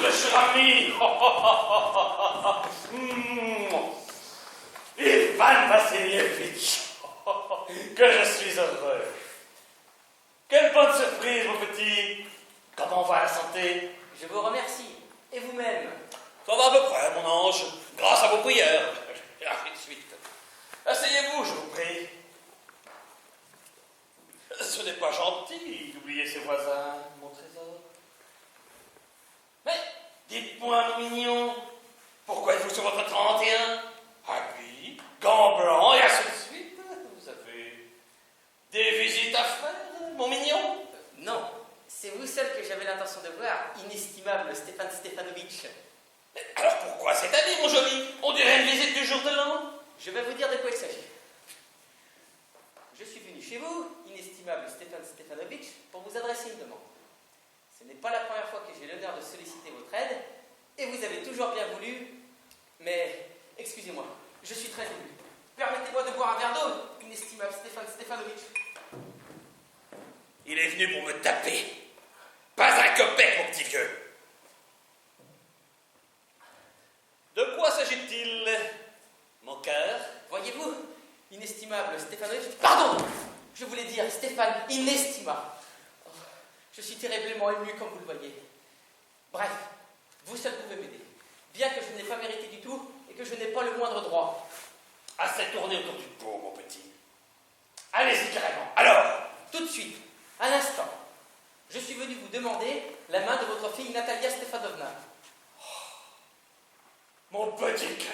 notre cher ami. Ivan Vassilievitch. Que je suis heureux. Quelle bonne surprise, mon petit. Comment va la santé? Je vous remercie. Et vous-même? Ça va à peu près, mon ange. Grâce à vos prières. Et ainsi de suite. Asseyez-vous, je vous prie. Ce n'est pas gentil d'oublier ses voisins, mon trésor. Mais, dites-moi, mon mignon, pourquoi êtes-vous sur votre 31? Habits, gants blancs et ainsi de suite. Vous avez des visites à faire, mon mignon? Non, c'est vous seul que j'avais l'intention de voir, inestimable Stéphane Stéphanovic. Alors pourquoi cet habit, mon joli? On dirait une visite du jour de l'an. Je vais vous dire de quoi il s'agit. Je suis venu chez vous, inestimable Stéphane Stéphanovic, pour vous adresser une demande. Ce n'est pas la première fois que j'ai l'honneur de solliciter votre aide, et vous avez toujours bien voulu, mais excusez-moi, je suis très ému. Permettez-moi de boire un verre d'eau, inestimable Stéphane Stéphanovic. Il est venu pour me taper. Pas un copec, mon petit vieux. De quoi s'agit-il, mon cœur? Voyez-vous, inestimable Stéphanovic... Pardon! Je voulais dire Stéphane inestimable. Oh, je suis terriblement ému, comme vous le voyez. Bref, vous seul pouvez m'aider. Bien que je ne l'ai pas mérité du tout et que je n'ai pas le moindre droit. Assez tourné autour du pot, mon petit. Allez-y carrément. Alors, tout de suite, à l'instant, je suis venu vous demander la main de votre fille Natalia Stefanovna. Mon petit cœur.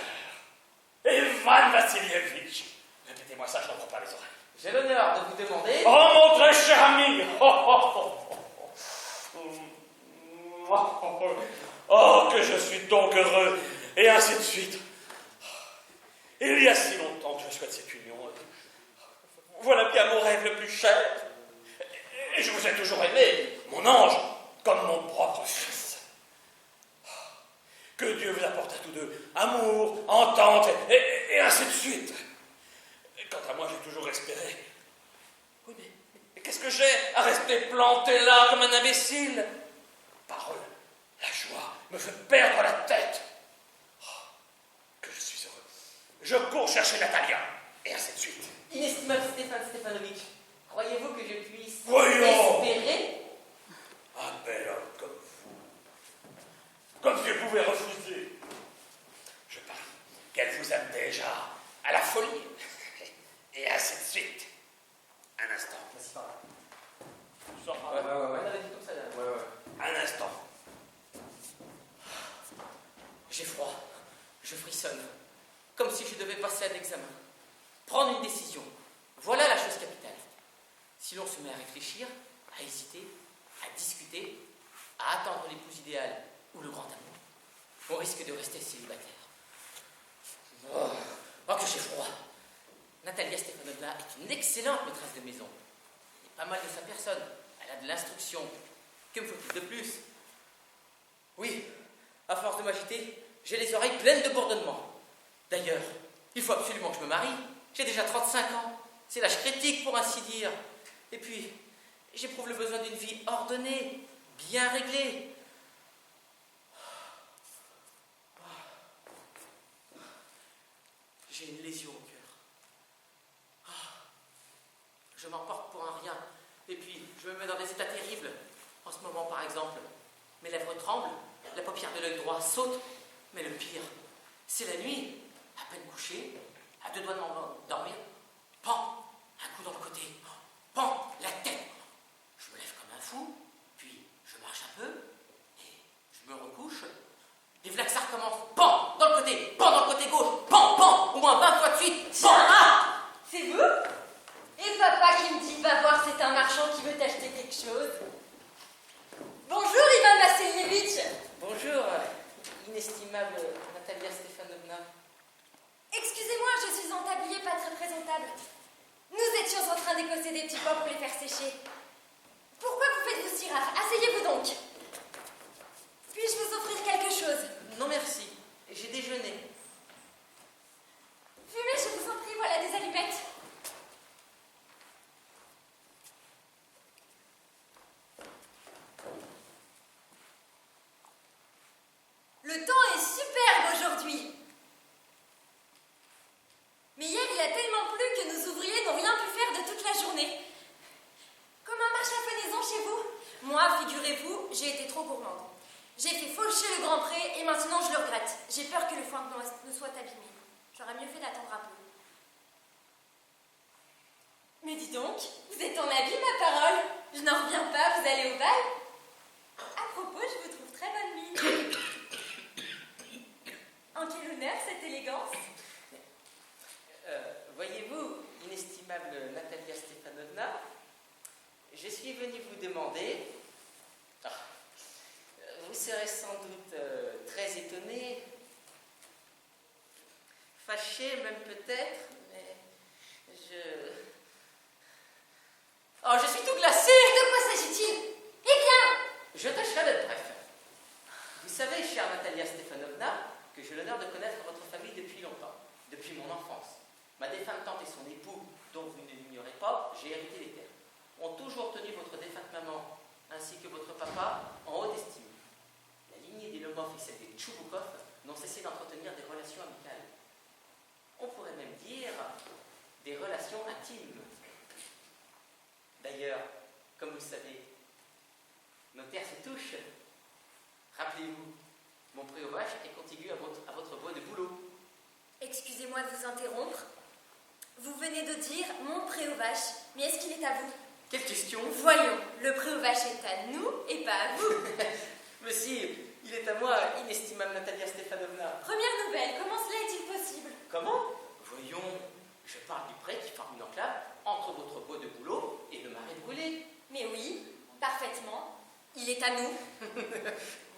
Ivan Vassilievitch. Répétez-moi ça, je n'en prends pas les oreilles. J'ai l'honneur de vous demander... Oh, mon très cher ami. Oh, que je suis donc heureux. Et ainsi de suite. Il y a si longtemps que je souhaite cette union. Voilà bien mon rêve le plus cher. Et je vous ai toujours aimé, mon ange, comme mon propre fils. Que Dieu vous apporte à tous deux amour, entente, et ainsi de suite. Et quant à moi, j'ai toujours espéré. Oui, mais qu'est-ce que j'ai à rester planté là comme un imbécile? Parole, la joie me fait perdre la tête. Oh, que je suis heureux. Je cours chercher Natalia, et ainsi de suite. Inestimable Stéphane Stéphanovic, croyez-vous que je puisse espérer? Un bel homme comme vous. Comme je pouvais refuser. Je parie qu'elle vous aime déjà à la folie. Et ainsi de suite. Un instant. C'est pas vrai. Tu sors par Ouais. là. On avait dit comme ça là. Un instant. J'ai froid. Je frissonne. Comme si je devais passer un examen. Prendre une décision. Voilà la chose capitale. Si l'on se met à réfléchir, à hésiter, à discuter, à attendre l'épouse idéale ou le grand amour, on risque de rester célibataire. Oh, que j'ai froid. Natalia Stefanovna est une excellente maîtresse de maison. Elle est pas mal de sa personne. Elle a de l'instruction. Que me faut-il de plus? Oui, à force de m'agiter, j'ai les oreilles pleines de bourdonnements. D'ailleurs, il faut absolument que je me marie. J'ai déjà 35 ans. C'est l'âge critique, pour ainsi dire. Et puis, j'éprouve le besoin d'une vie ordonnée, bien réglée. J'ai une lésion au cœur. Je m'emporte pour un rien. Et puis, je me mets dans des états terribles. En ce moment, par exemple, mes lèvres tremblent, la paupière de l'œil droit saute. Mais le pire, c'est la nuit, à peine couché, à deux doigts de m'endormir. Pan, un coup dans le côté. Pan, la tête. Je me lève comme un fou, puis je marche un peu, et je me recouche. Et voilà que ça recommence. Pan, dans le côté, pan, dans le côté gauche. Pan, pan, au moins 20 fois de suite. Pan, ah! C'est vous? Et papa qui me dit, va voir, c'est un marchand qui veut t'acheter quelque chose. Bonjour, Ivan Vassilievitch. Bonjour, inestimable Natalia Stefanovna. Excusez-moi, je suis en tablier pas très présentable. Nous étions en train d'écosser des petits pois pour les faire sécher. Pourquoi vous faites-vous moi, figurez-vous, j'ai été trop gourmande. J'ai fait faucher le grand pré et maintenant je le regrette. J'ai peur que le foin ne soit abîmé. J'aurais mieux fait d'attendre un peu. Mais dis donc, vous êtes en habit, ma parole. Je n'en reviens pas, vous allez au bal? À propos, je vous trouve très bonne mine. En quel honneur cette élégance? Voyez-vous, inestimable Natalia Stefanovna, je suis venu vous demander... vous serez sans doute très étonné, fâché même peut-être, mais je suis tout glacé. De quoi s'agit-il? Eh bien, je tâcherai d'être bref. Vous savez, chère Natalia Stefanovna, que j'ai l'honneur de connaître votre famille depuis longtemps, depuis mon enfance. Ma défunte tante et son époux, dont vous ne l'ignorez pas, j'ai hérité les terres, ont toujours tenu votre défunte maman, ainsi que votre papa, en haute estime. La lignée des Lomov et celle des Tchoubokov n'ont cessé d'entretenir des relations amicales. On pourrait même dire des relations intimes. D'ailleurs, comme vous le savez, nos terres se touchent. Rappelez-vous, mon pré aux vaches est contigu à votre bois de bouleau. excusez-moi de vous interrompre. Vous venez de dire mon pré aux vaches, mais est-ce qu'il est à vous? Quelle question? Voyons, le pré aux vaches est à nous et pas à vous. Monsieur, il est à moi, inestimable Natalia Stefanovna. Première nouvelle, comment cela est-il possible? Comment? Voyons, je parle du pré qui forme une enclave entre votre bois de bouleau et le marais brûlé. Mais oui, parfaitement. Il est à nous.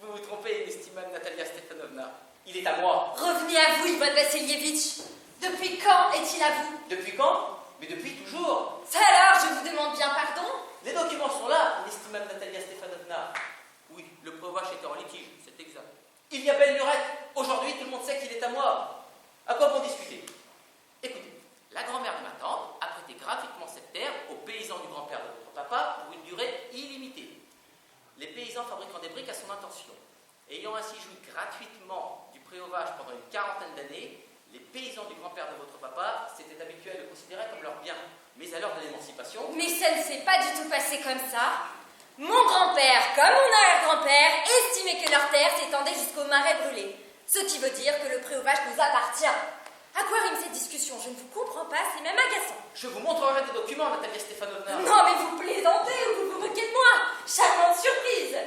Vous vous trompez, inestimable Natalia Stefanovna. Il est à moi. Revenez à vous, Ivan Vassilievitch. Depuis quand est-il à vous? Depuis quand? Mais depuis toujours. Ça alors, je vous demande bien pardon? Les documents sont là, inestimable Natalia Stefanovna. Oui, le pré aux vaches était en litige, c'est exact. Il y a belle lurette. Aujourd'hui, tout le monde sait qu'il est à moi. À quoi bon discuter? Écoutez, la grand-mère de ma tante a prêté gratuitement cette terre aux paysans du grand-père de votre papa pour une durée illimitée. Les paysans fabriquant des briques à son intention. Ayant ainsi joui gratuitement du pré aux vaches pendant une quarantaine d'années, les paysans du grand-père de votre papa s'étaient habitués à le considérer comme leur bien. Mais à l'heure de l'émancipation... Mais ça ne s'est pas du tout passé comme ça. Mon grand-père, comme mon arrière-grand-père, estimaient que leur terre s'étendait jusqu'au marais brûlé. Ce qui veut dire que le pré aux vaches nous appartient. À quoi rime cette discussion? Je ne vous comprends pas, c'est même agaçant. Je vous montrerai des documents, Natalia Stefanovna. Non, mais vous plaisantez ou vous vous moquez de moi? Charmante surprise!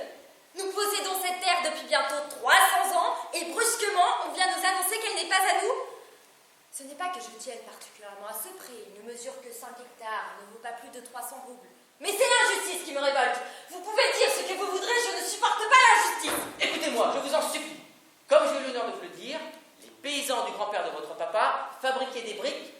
Nous possédons cette terre depuis bientôt 300 ans et brusquement, on vient nous annoncer qu'elle n'est pas à nous. Ce n'est pas que je tienne particulièrement à ce prix. Il ne mesure que 5 hectares, il ne vaut pas plus de 300 roubles. Mais c'est l'injustice qui me révolte. Vous pouvez dire ce que vous voudrez, je ne supporte pas l'injustice. Écoutez-moi, je vous en supplie. Comme j'ai eu l'honneur de vous le dire, les paysans du grand-père de votre papa fabriquaient des briques